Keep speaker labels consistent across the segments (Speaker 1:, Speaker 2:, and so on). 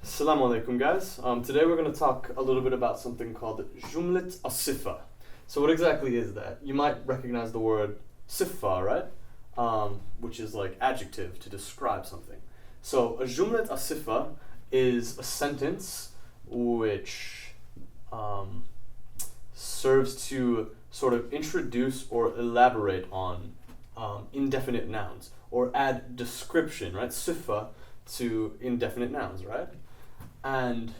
Speaker 1: Assalamu alaikum, guys. Today we're going to talk a little bit about something called jumlat as-sifa. So what exactly is that? You might recognize the word sifa, right? Which is like adjective to describe something. So a jumlat as-sifa is a sentence which serves to sort of introduce or elaborate on indefinite nouns or add description, right? Sifa to indefinite nouns, right? And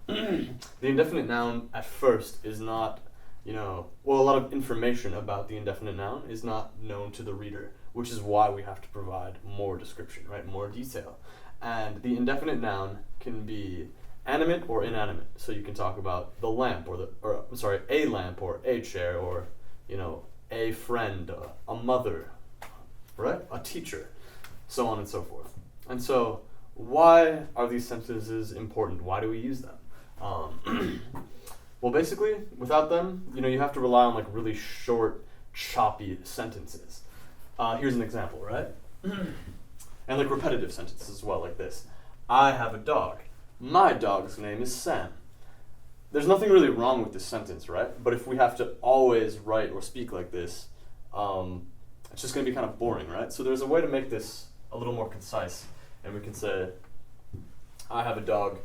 Speaker 1: the indefinite noun at first is not, a lot of information about the indefinite noun is not known to the reader, which is why we have to provide more description, right? More detail. And the indefinite noun can be animate or inanimate. So you can talk about the lamp a lamp or a chair or, a friend, a mother, right? A teacher, so on and so forth. And so, why are these sentences important? Why do we use them? Well, basically, without them, you have to rely on like really short, choppy sentences. Here's an example, right? And like repetitive sentences as well, like this. I have a dog. My dog's name is Sam. There's nothing really wrong with this sentence, right? But if we have to always write or speak like this, it's just going to be kind of boring, right? So there's a way to make this a little more concise. And we can say, I have a dog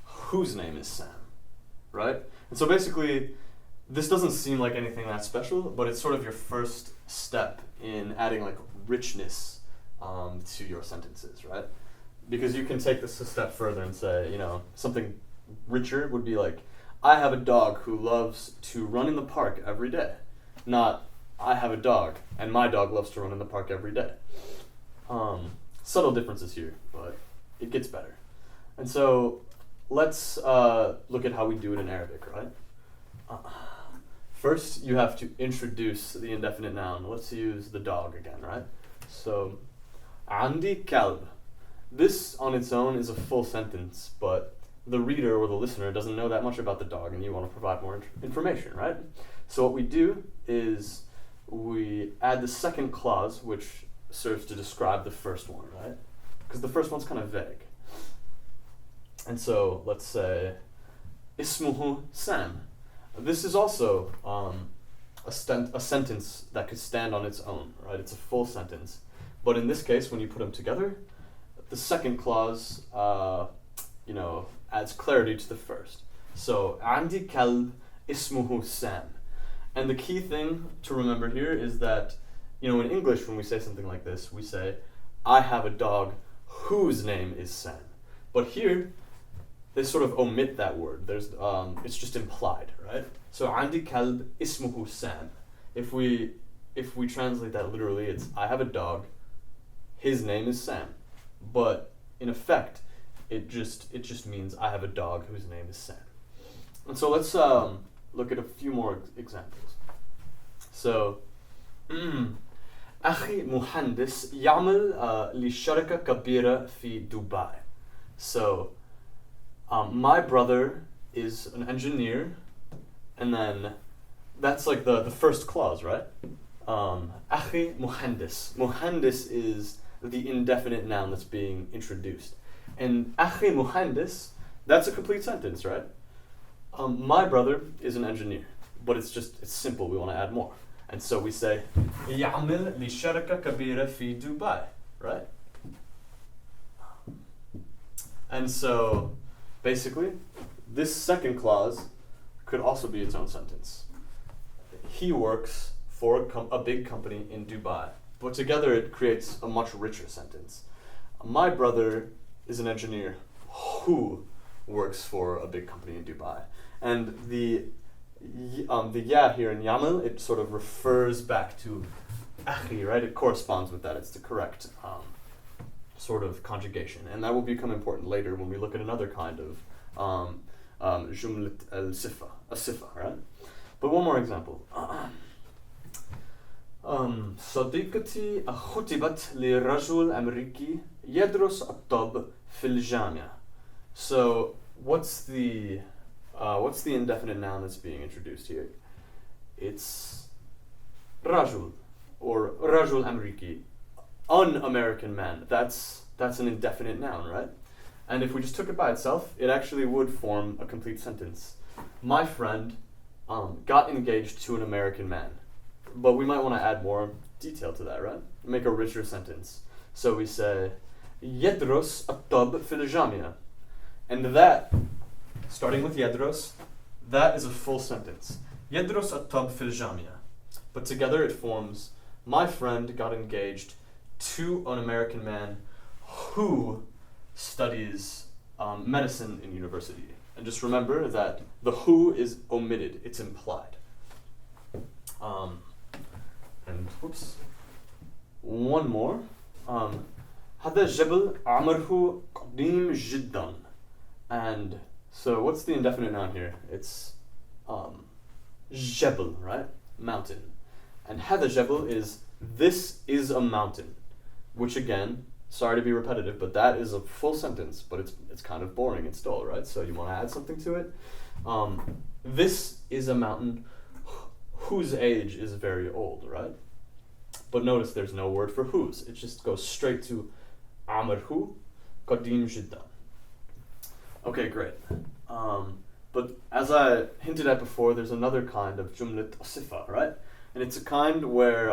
Speaker 1: whose name is Sam, right? And so basically, this doesn't seem like anything that special, but it's sort of your first step in adding like richness to your sentences, right? Because you can take this a step further and say, something richer would be like, I have a dog who loves to run in the park every day. Not, I have a dog and my dog loves to run in the park every day. Subtle differences here, but it gets better. And so let's look at how we do it in Arabic, right? First, you have to introduce the indefinite noun. Let's use the dog again, right? So, عندي كلب. This on its own is a full sentence, but the reader or the listener doesn't know that much about the dog, and you want to provide more information, right? So what we do is we add the second clause, which serves to describe the first one, right? Because the first one's kind of vague. And so let's say ismuhu Sam. This is also a sentence that could stand on its own, right? It's a full sentence. But in this case, when you put them together, the second clause, adds clarity to the first. So عندي كلب اسمه Sam. And the key thing to remember here is that in English, when we say something like this, we say, I have a dog whose name is Sam. But here, they sort of omit that word. It's just implied, right? So, عندي كلب اسمه Sam. If we translate that literally, it's, I have a dog, his name is Sam. But in effect, it just means I have a dog whose name is Sam. And so let's look at a few more examples. So, أخي مهندس يعمل لشركة كبيرة في دبي. So, my brother is an engineer, and then that's like the first clause, right? أخي مهندس. Muhandis is the indefinite noun that's being introduced. And أخي مهندس, that's a complete sentence, right? My brother is an engineer, but it's simple, we want to add more. And so we say, يعمل لشركة كبيرة في دبي, right? And so, basically, this second clause could also be its own sentence. He works for a big company in Dubai, but together it creates a much richer sentence. My brother is an engineer who works for a big company in Dubai. And the ya here in yamil, it sort of refers back to akhi, right? It corresponds with that. It's the correct sort of conjugation. And that will become important later when we look at another kind of jumlat al-sifa, a sifa, right? But one more example. صديقتي خطبت لرجل أمريكي يدرس الطب في الجامعة. So what's the indefinite noun that's being introduced here? It's rajul, or rajul Amriki, an American man. That's an indefinite noun, right? And if we just took it by itself, it actually would form a complete sentence. My friend got engaged to an American man. But we might want to add more detail to that, right? Make a richer sentence. So we say, يدرس الطب في الجامعة. And that, starting with يدرس, that is a full sentence. يدرس الطب في الجامعة. But together it forms, my friend got engaged to an American man who studies medicine in university. And just remember that the who is omitted, it's implied. And whoops, one more. هذا الجبل عمره قديم جدا. And so what's the indefinite noun here? It's جبل, right? Mountain. And هذا الجبل is this is a mountain, which again, sorry to be repetitive, but that is a full sentence, but it's kind of boring and dull, right? So you want to add something to it. This is a mountain whose age is very old, right? But notice there's no word for whose. It just goes straight to عمره قديم جدا. Okay, great. But as I hinted at before, there's another kind of jumlat asifa, right? And it's a kind where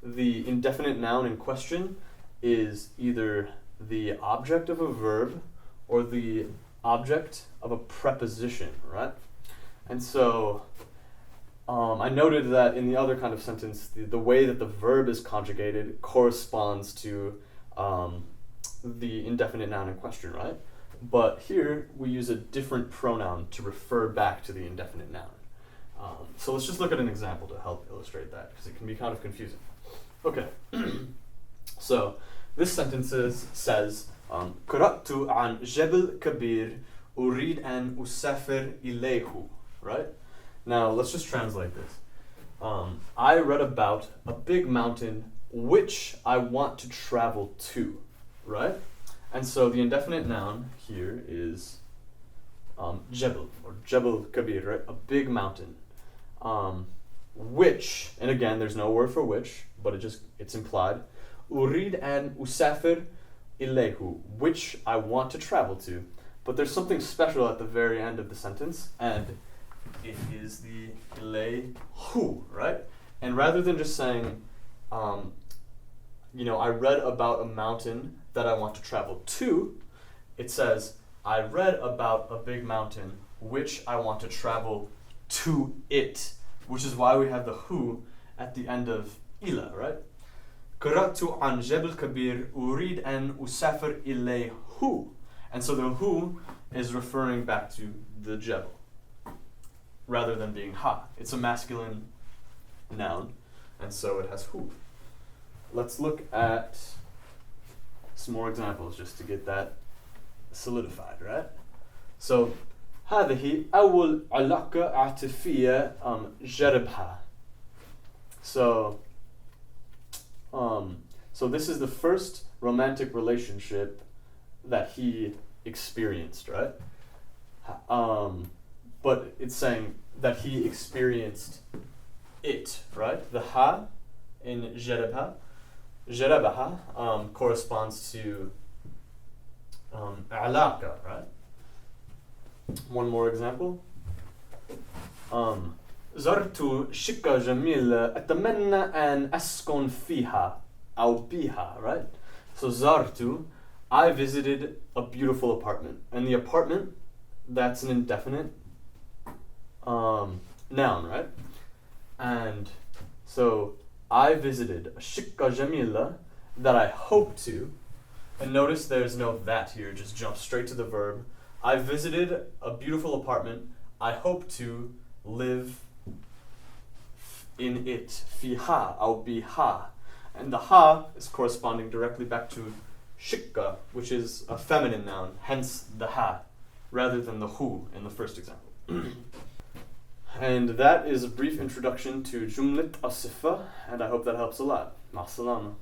Speaker 1: the indefinite noun in question is either the object of a verb or the object of a preposition, right? And so I noted that in the other kind of sentence, the way that the verb is conjugated corresponds to the indefinite noun in question, right? But here we use a different pronoun to refer back to the indefinite noun. So let's just look at an example to help illustrate that, because it can be kind of confusing. Okay, so this sentence says, قرأت عن جبل كبير أريد أن أسافر إليه, right? Now let's just translate this. I read about a big mountain which I want to travel to, right? And so the indefinite noun here is Jebel, or Jebel Kabir, right? A big mountain. Which, and again, there's no word for which, but it's implied. Urid and usafir ilehu, which I want to travel to. But there's something special at the very end of the sentence, and it is the ilehu, right? And rather than just saying, I read about a mountain that I want to travel to, it says, I read about a big mountain which I want to travel to it, which is why we have the hu at the end of ila, right? قرأت عن جبل كبير أريد أن أسافر إليه. And so the hu is referring back to the jebel rather than being ha. It's a masculine noun, and so it has hu. Let's look at some more examples just to get that solidified, right? So هذه أول علاقة عاطفية جربها. So this is the first romantic relationship that he experienced, right? But it's saying that he experienced it, right? The ha in جربها corresponds to علاقة, right? One more example. زرت شقة جميلة أتمنى أن أسكن فيها أو بها, right? So زرت, I visited a beautiful apartment. And the apartment, that's an indefinite noun, right? And so I visited a شقة جميلة that I hope to. And notice there's no that here, just jump straight to the verb. I visited a beautiful apartment. I hope to live in it. Fiha أو biha. And the ha is corresponding directly back to shikka, which is a feminine noun, hence the ha, rather than the hu in the first example. And that is a brief introduction to Jumlat Asifa, and I hope that helps a lot. Ma salama.